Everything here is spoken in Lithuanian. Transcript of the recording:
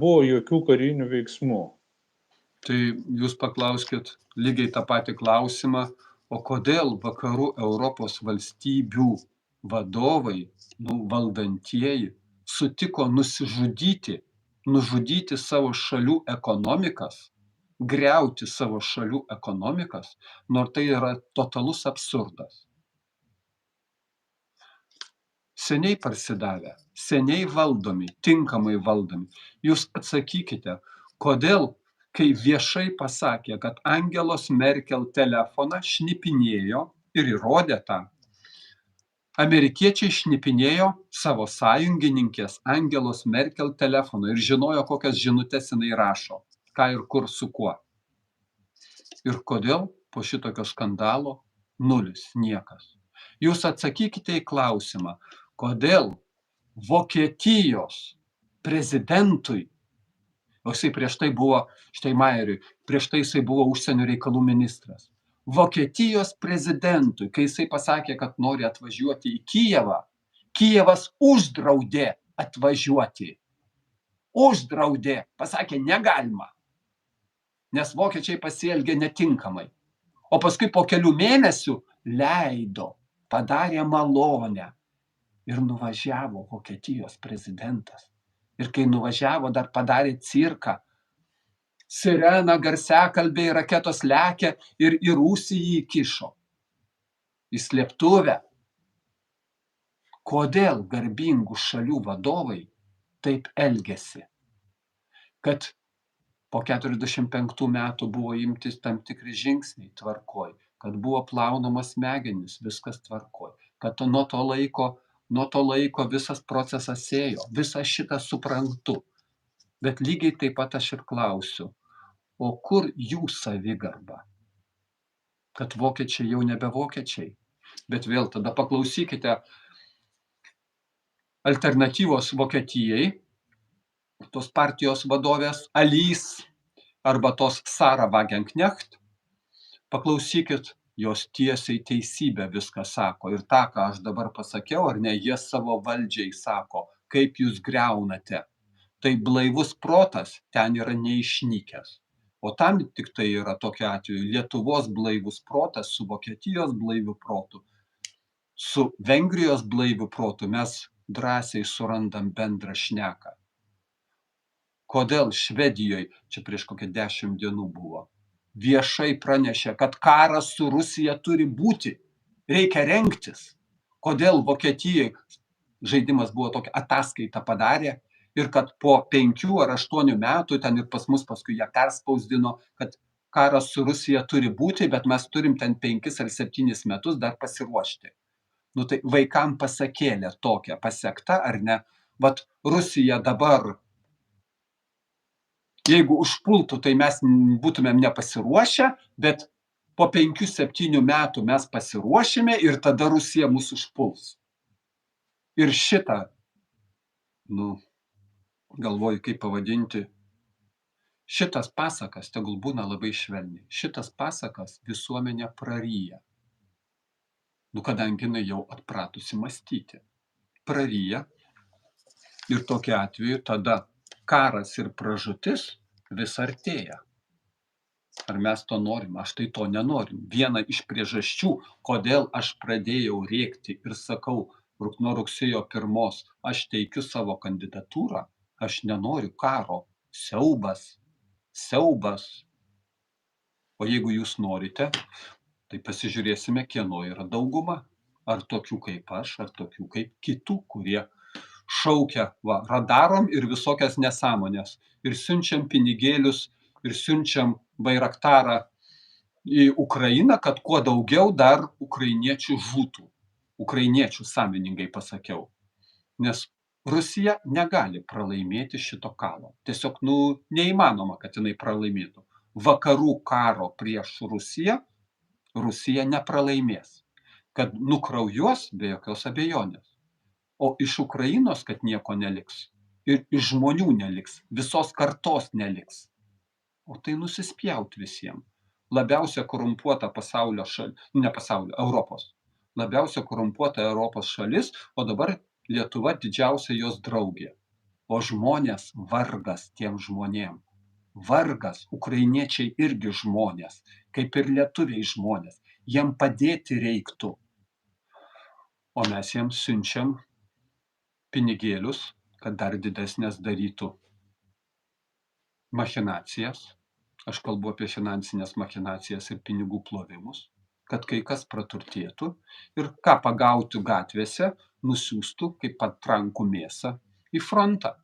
buvo jokių karinių veiksmų. Tai jūs paklauskit lygiai tą patį klausimą, o kodėl vakarų Europos valstybių vadovai, valdantieji, sutiko nužudyti savo šalių ekonomikas, griauti savo šalių ekonomikas, nors tai yra totalus absurdas. Seniai parsidavę, seniai valdomi, tinkamai valdomi. Jūs atsakykite, kodėl, kai viešai pasakė, kad Angelos Merkel telefoną šnipinėjo ir įrodė tą, amerikiečiai šnipinėjo savo sąjungininkės Angelos Merkel telefoną ir žinojo, kokias žinutes jinai rašo, ką ir kur su kuo. Ir kodėl po šitokio skandalo nulis, niekas. Jūs atsakykite į klausimą, kodėl Vokietijos prezidentui, o jisai prieš tai buvo Šteinmaieriui, prieš tai jisai buvo užsienio reikalų ministras, Vokietijos prezidentui, kai jisai pasakė, kad nori atvažiuoti į Kijevą, Kijevas uždraudė atvažiuoti. Uždraudė, pasakė, negalima, nes vokiečiai pasielgė netinkamai. O paskui po kelių mėnesių leido, padarė malonę ir nuvažiavo Vokietijos prezidentas. Ir kai nuvažiavo, dar padarė cirką. Sirena, garsiakalbiai, raketos lekia ir į Rūsį jį įkišo. Į slėptuvę. Kodėl garbingų šalių vadovai taip elgėsi? Kad po 45 metų buvo imtis tam tikri žingsniai tvarkoj, kad buvo plaunamas smegenys, viskas tvarkoj, kad nuo to laiko visas procesas ėjo, visą šitą suprantu. Bet lygiai taip pat aš ir klausiu, o kur jų savigarba? Kad vokiečiai jau nebe vokiečiai. Bet vėl tada paklausykite alternatyvos Vokietijai, tos partijos vadovės Alys arba tos Sara Wagenknecht, paklausykit, jos tiesiai teisybę viską sako. Ir tą, ką aš dabar pasakiau, ar ne, jie savo valdžiai sako, kaip jūs griaunate. Tai blaivus protas ten yra neišnykęs. O tam tik tai yra tokiu atveju Lietuvos blaivus protas su Vokietijos blaiviu protu, su Vengrijos blaiviu protu mes drąsiai surandam bendrą šneką. Kodėl Švedijoje, čia prieš kokią 10 dienų buvo, viešai pranešė, kad karas su Rusija turi būti, reikia rengtis. Kodėl Vokietijai žaidimas buvo tokia ataskaita padarė ir kad po 5 ar 8 metų, ten ir pas mus paskui ją perspausdino, kad karas su Rusija turi būti, bet mes turim ten 5 ar 7 metus dar pasiruošti. Nu tai vaikam pasakėlė tokia pasiekta, ar ne? Vat Rusija dabar, jeigu užpultų, tai mes būtumėm nepasiruošę, bet po 5-7 metų mes pasiruošime ir tada Rusija mus užpuls. Ir šitą, galvoju, kaip pavadinti, šitas pasakas, tegul būna labai švelniai, šitas pasakas visuomenė praryja. Kadangi jinai jau atpratusi mąstyti. Praryja ir tokiu atveju tada karas ir pražūtis vis artėja. Ar mes to norim? Aš tai to nenorim. Viena iš priežasčių, kodėl aš pradėjau rėkti ir sakau, nuo rugsėjo 1 aš teikiu savo kandidatūrą, aš nenoriu karo. Siaubas. O jeigu jūs norite, tai pasižiūrėsime, kieno yra dauguma. Ar tokių kaip aš, ar tokių kaip kitų, kurie šaukia, radarom ir visokias nesąmonės. Ir siunčiam pinigėlius, ir siunčiam Bairaktarą į Ukrainą, kad kuo daugiau dar ukrainiečių žūtų. Ukrainiečių sąmoningai pasakiau. Nes Rusija negali pralaimėti šito karo. Tiesiog, neįmanoma, kad jinai pralaimėtų. Vakarų karo prieš Rusiją Rusija nepralaimės. Kad nukraujuos be jokios abejonės. O iš Ukrainos, kad nieko neliks. Ir iš žmonių neliks. Visos kartos neliks. O tai nusispjaut visiems. Labiausia korumpuota Europos. Labiausia korumpuota Europos šalis, o dabar Lietuva didžiausia jos draugė. o žmonės vargas tiem žmonėm. Vargas, ukrainiečiai irgi žmonės, kaip ir lietuviai žmonės. Jiem padėti reiktų. O mes jiems siunčiam pinigėlius, kad dar didesnės darytų machinacijas. Aš kalbu apie finansinės machinacijas ir pinigų plovimus, kad kai kas praturtėtų ir ką pagautų gatvėse, nusiųstų kaip patrankų mėsą į frontą.